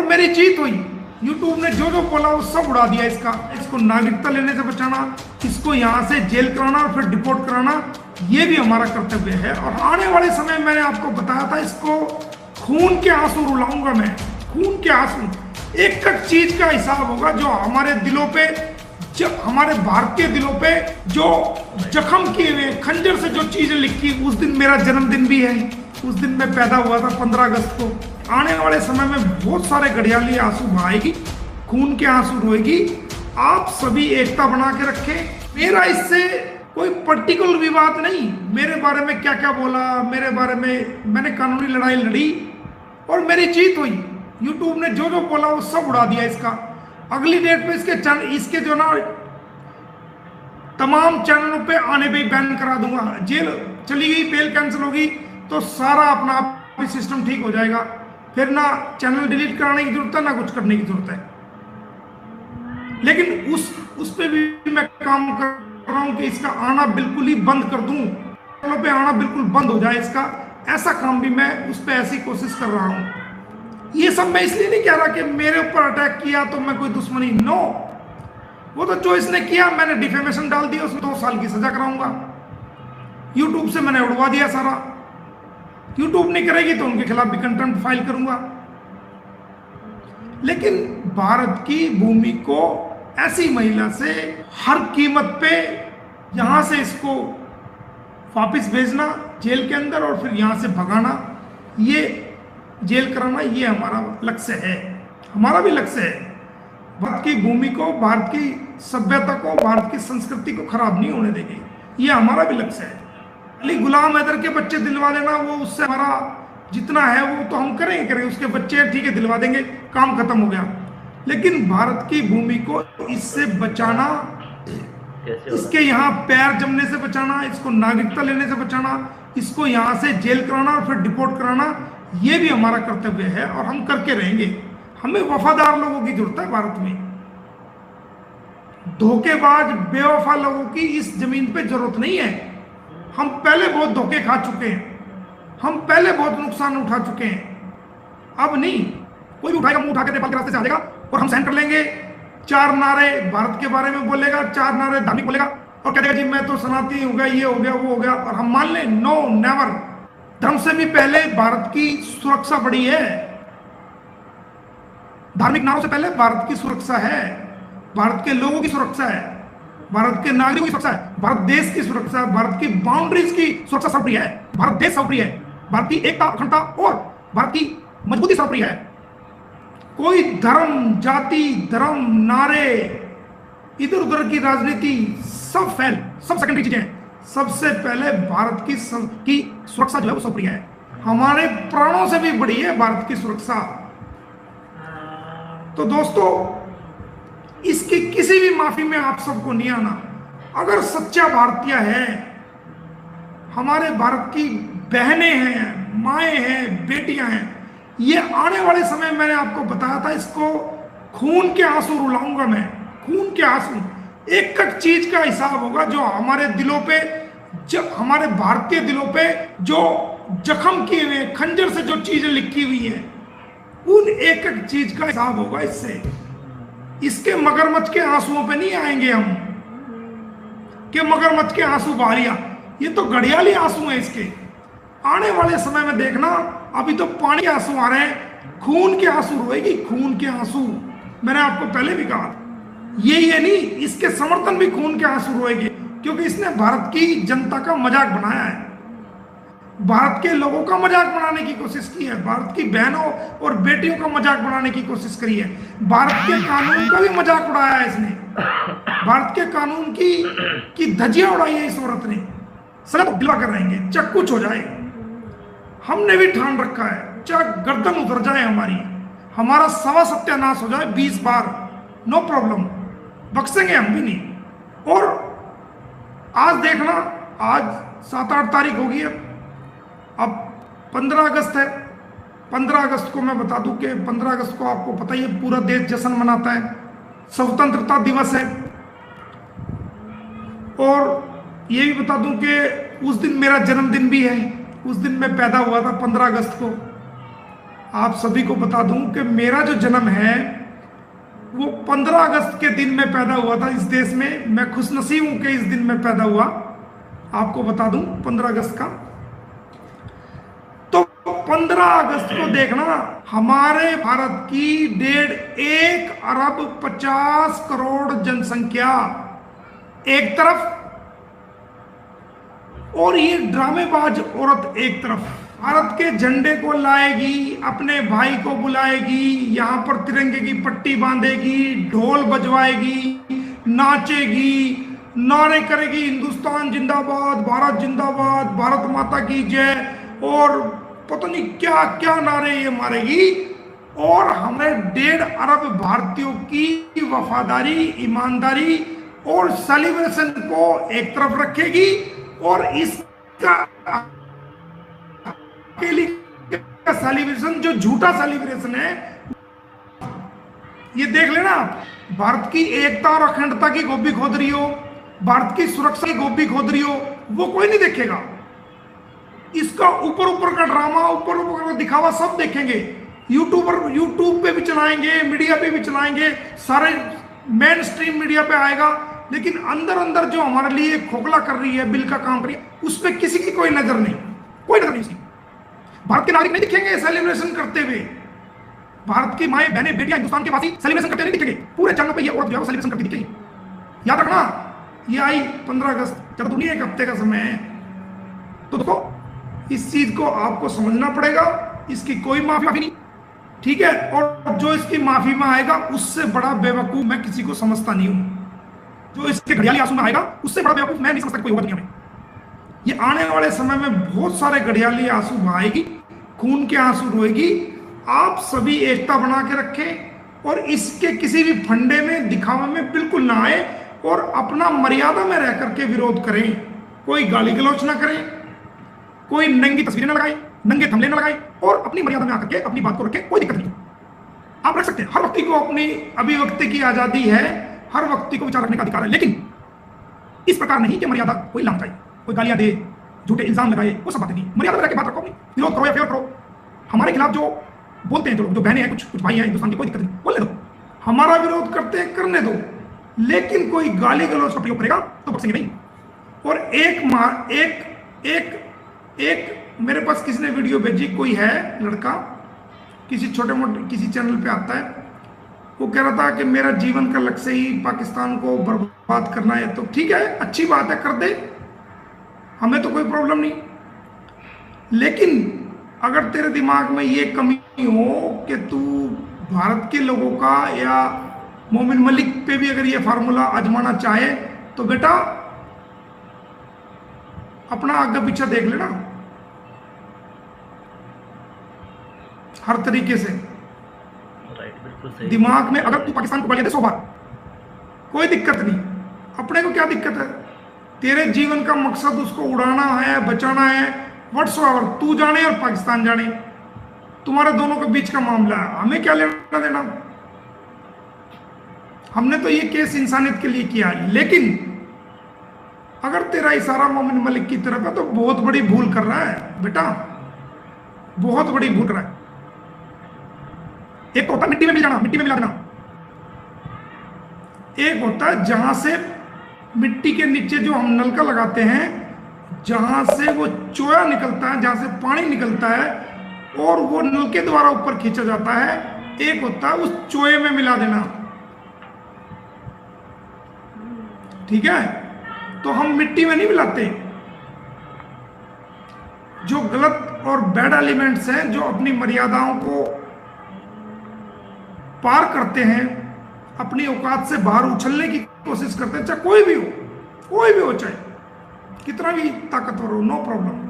मेरी जीत हुई। यूट्यूब ने जो जो बोला वो सब उड़ा दिया इसको नागरिकता लेने से बचाना, इसको यहाँ से जेल कराना और फिर डिपोर्ट कराना, ये भी हमारा कर्तव्य है। और आने वाले समय में मैंने आपको बताया था, इसको खून के आंसू रुलाऊंगा मैं, खून के आंसू। एक एक चीज का हिसाब होगा जो हमारे दिलों पे, हमारे भारतीय दिलों पे जो जख्म किए हुए, खंजर से जो चीजें लिखी। उस दिन मेरा जन्मदिन भी है, उस दिन मैं पैदा हुआ था 15 अगस्त को। आने वाले समय में बहुत सारे घड़ियाली आंसू बहाएगी, खून के आंसू रोएगी। आप सभी एकता बना के रखें। मेरा इससे कोई पर्टिकुलर विवाद नहीं, मेरे बारे में क्या क्या बोला, मेरे बारे में मैंने कानूनी लड़ाई लड़ी और मेरी जीत हुई। यूट्यूब ने जो जो बोला वो सब उड़ा दिया इसका। अगली डेट पे इसके जो ना तमाम चैनलों पे आने पे बैन करा दूंगा। जेल चली गई, बेल कैंसिल होगी तो सारा अपना आप सिस्टम ठीक हो जाएगा। फिर ना चैनल डिलीट कराने की जरूरत है, ना कुछ करने की जरूरत है। लेकिन उस पे भी मैं काम कर रहा हूं कि इसका आना बिल्कुल ही बंद कर दूं, चैनलों पे आना बिल्कुल बंद हो जाए इसका। ऐसा काम भी मैं उस पर ऐसी कोशिश कर रहा हूं। ये सब मैं इसलिए नहीं कह रहा कि मेरे ऊपर अटैक किया तो मैं कोई दुश्मनी, नो। वो तो जो इसने किया, मैंने डिफेमेशन डाल दिया, उसमें 2 साल की सजा कराऊंगा। यूट्यूब से मैंने उड़वा दिया सारा। यूट्यूब नहीं करेगी तो उनके खिलाफ भी कंटेम्प्ट फाइल करूंगा। लेकिन भारत की भूमि को ऐसी महिला से हर कीमत पे यहां से इसको वापिस भेजना जेल के अंदर और फिर यहां से भगाना, ये जेल कराना, ये हमारा लक्ष्य है, हमारा भी लक्ष्य है। भारत की भूमि को, भारत की सभ्यता को, भारत की संस्कृति को खराब नहीं होने देंगे, ये हमारा भी लक्ष्य है। अली गुलाम हैदर के बच्चे दिलवा देना, वो उससे हमारा जितना है वो तो हम करेंगे, उसके बच्चे ठीक है दिलवा देंगे, काम खत्म हो गया। लेकिन भारत की भूमि को इससे बचाना, इसके यहाँ पैर जमने से बचाना, इसको नागरिकता लेने से बचाना, इसको यहाँ से जेल कराना और फिर डिपोर्ट कराना, ये भी हमारा कर्तव्य है और हम करके रहेंगे। हमें वफादार लोगों की जरूरत है भारत में। धोखेबाज बेवफा लोगों की इस जमीन पे जरूरत नहीं है। हम पहले बहुत धोखे खा चुके हैं, हम पहले बहुत नुकसान उठा चुके हैं। अब नहीं, कोई भी उठाएगा, मुंह उठा के नेपाल के रास्ते से आ जाएगा और हम सहन कर लेंगे। 4 नारे भारत के बारे में बोलेगा, 4 नारे धार्मिक बोलेगा और कह देगा जी मैं तो सनातनी हो गया, ये हो गया, वो हो गया। और हम मान लें, नो, नेवर। धर्म से भी पहले भारत की सुरक्षा बड़ी है। धार्मिक नारों से पहले भारत की सुरक्षा है, भारत के लोगों की सुरक्षा है, भारत के नागरिकों की सुरक्षा है, भारत देश की सुरक्षा, भारत की बाउंड्रीज की सुरक्षा सर्वप्रिय है, भारत देश सर्वप्रिय है, भारत की एकता, अखंडता और भारत की मजबूती सर्वप्रिय है। कोई धर्म, जाति, धर्म, नारे, इधर उधर की राजनीति सब सब सेकेंडरी चीजें हैं। सबसे पहले भारत की सुरक्षा जो है वो सर्वप्रिय है। हमारे प्राणों से भी बड़ी है भारत की सुरक्षा। तो दोस्तों, इसकी किसी भी माफी में आप सबको नहीं आना। अगर सच्चा भारतीय है, हमारे भारत की बहनें हैं, माएँ हैं, बेटियां हैं, ये आने वाले समय मैंने आपको बताया था, इसको खून के आंसू रुलाऊंगा मैं, खून के आंसू। एक एक चीज का हिसाब होगा जो हमारे दिलों पे, जब हमारे भारतीय दिलों पे जो जख्म किए हुए, खंजर से जो चीजें लिखी हुई हैं, उन एक एक चीज का हिसाब होगा इससे। इसके मगरमच्छ के आंसुओं पे नहीं आएंगे हम कि मगरमच्छ के आंसू बहा लिया। ये तो घड़ियाली आंसू हैं इसके। आने वाले समय में देखना, अभी तो पानी के आंसू आ रहे हैं, खून के आंसू रोएगी, खून के आंसू। मैंने आपको पहले भी कहा, ये नहीं, इसके समर्थन भी खून के आंसू रोएंगे, क्योंकि इसने भारत की जनता का मजाक बनाया है, भारत के लोगों का मजाक बनाने की कोशिश की है, भारत की बहनों और बेटियों का मजाक बनाने की कोशिश करी है, भारत के कानून का भी मजाक उड़ाया है इसने, भारत के कानून की धज्जियां उड़ाई है इस औरत ने। सब गिला कर रहेंगे, चाहे कुछ हो जाए। हमने भी ठान रखा है, चाहे गर्दन उतर जाए हमारी, हमारा सवा सत्यानाश हो जाए 20 बार, नो प्रॉब्लम, बख्शेंगे हम भी नहीं। और आज देखना, आज 7-8 तारीख होगी, अब 15 अगस्त है। 15 अगस्त को मैं बता दूं कि 15 अगस्त को आपको पता ही है पूरा देश जश्न मनाता है, स्वतंत्रता दिवस है। और ये भी बता दूं कि उस दिन मेरा जन्मदिन भी है, उस दिन मैं पैदा हुआ था 15 अगस्त को। आप सभी को बता दूं कि मेरा जो जन्म है वो 15 अगस्त के दिन में पैदा हुआ था इस देश में। मैं खुशनसीब हूं कि इस दिन में पैदा हुआ। आपको बता दूं 15 अगस्त का। तो 15 अगस्त को देखना, हमारे भारत की 1.1 अरब 50 करोड़ जनसंख्या एक तरफ, और ये ड्रामेबाज औरत एक तरफ भारत के झंडे को लाएगी, अपने भाई को बुलाएगी, यहां पर तिरंगे की पट्टी बांधेगी, ढोल बजवाएगी, नाचेगी, नारे करेगी, हिंदुस्तान जिंदाबाद, भारत जिंदाबाद, भारत माता की जय, और पता नहीं क्या क्या नारे ये मारेगी, और हमें 1.5 अरब भारतीयों की वफादारी, ईमानदारी और सेलिब्रेशन को एक तरफ रखेगी, और इसका के लिए सेलिब्रेशन जो झूठा सेलिब्रेशन है, ये देख लेना। भारत की एकता और अखंडता की गोभी खोद रही हो, भारत की सुरक्षा की गोभी खोद रही हो, वो कोई नहीं देखेगा। इसका ऊपर ऊपर का ड्रामा, ऊपर ऊपर का दिखावा सब देखेंगे। यूट्यूब पे भी चलाएंगे, मीडिया पे भी चलाएंगे, सारे मेन स्ट्रीम मीडिया पे आएगा, लेकिन अंदर अंदर जो हमारे लिए खोखला कर रही है, बिल का काम कर रही है, उस पर किसी की कोई नजर नहीं, कोई नजर नहीं। भारत के नागरिक नहीं दिखेंगे सेलिब्रेशन करते हुए। भारत की माए बहनें बेटियां हिंदुस्तान के वासी सेलिब्रेशन करते नहीं दिखेंगे। पूरे चैनल पे ये औरत जो है सेलिब्रेशन करती दिखेगी। याद रखना, ये आई 15 अगस्त, जब दुनिया एक हफ्ते का समय है। तो देखो, इस चीज को आपको समझना पड़ेगा, इसकी कोई माफी नहीं, ठीक है। और जो इसकी माफी में आएगा, उससे बड़ा बेवकूफ मैं किसी को समझता नहीं हूं। जो इसके घड़ियाली आंसू में आएगा, उससे बड़ा बेवकूफ मैं नहीं समझता कोई होगा दुनिया में। ये आने वाले समय में बहुत सारे घड़ियाली आंसू बहाएगी, खून के आंसू रोएगी। आप सभी एकता बना के रखें और इसके किसी भी फंडे में, दिखावे में बिल्कुल ना आए, और अपना मर्यादा में रह करके विरोध करें। कोई गाली गलौच ना करें, कोई नंगी तस्वीरें ना लगाएं, नंगे थंबनेल ना लगाएं, और अपनी मर्यादा में आकर के अपनी बात को रखें। कोई दिक्कत नहीं, आप रख सकते हैं। हर व्यक्ति को अपनी अभिव्यक्ति की आजादी है, हर व्यक्ति को विचार रखने का अधिकार है, लेकिन इस प्रकार नहीं कि मर्यादा कोई लांघ जाए, कोई गालियां दे, झूठे इल्जाम लगाए, वो सब बातें नहीं। मर्यादा में रह के बात रखो, अपनी विरोध करो या फेवर करो। हमारे खिलाफ जो बोलते हैं, जो बहनें हैं, कुछ भाई हैं हिंदुस्तान की, कोई दिक्कत नहीं, बोलने दो। हमारा विरोध करते हैं, करने दो, लेकिन कोई गाली गलौज का प्रयोग करेगा तो बख्शेंगे नहीं। और एक मेरे पास किसी ने वीडियो भेजी, कोई है लड़का, किसी छोटे मोटे किसी चैनल पे आता है, वो कह रहा था कि मेरा जीवन का लक्ष्य ही पाकिस्तान को बर्बाद करना है। तो ठीक है, अच्छी बात है, कर दे, हमें तो कोई प्रॉब्लम नहीं। लेकिन अगर तेरे दिमाग में ये कमी हो कि तू भारत के लोगों का या मोमिन मलिक पे भी अगर ये फार्मूला आजमाना चाहे, तो बेटा अपना आगे पीछे देख लेना हर तरीके से। दिमाग में अगर तू पाकिस्तान को गाली दे 100 बार, कोई दिक्कत नहीं। अपने को क्या दिक्कत है? तेरे जीवन का मकसद उसको उड़ाना है, बचाना है, व्हाट्सएवर, तू जाने और पाकिस्तान जाने, तुम्हारे दोनों के बीच का मामला है, हमें क्या लेना देना। हमने तो ये केस इंसानियत के लिए किया है, लेकिन अगर तेरा इशारा मोमिन मलिक की तरफ है तो बहुत बड़ी भूल कर रहा है बेटा, बहुत बड़ी भूल कर रहा है। एक होता है मिट्टी में मिल जाना, मिट्टी में मिला देना, एक होता है जहां से मिट्टी के नीचे जो हम नलका लगाते हैं, जहां से वो चोया निकलता है, जहां से पानी निकलता है और वो नल के द्वारा ऊपर खींचा जाता है। एक होता है उस चोए में मिला देना, ठीक है। तो हम मिट्टी में नहीं मिलाते। जो गलत और बैड एलिमेंट्स हैं, जो अपनी मर्यादाओं को पार करते हैं, अपनी औकात से बाहर उछलने की कोशिश करते हैं, चाहे कोई भी हो, चाहे कितना भी ताकतवर हो, नो प्रॉब्लम।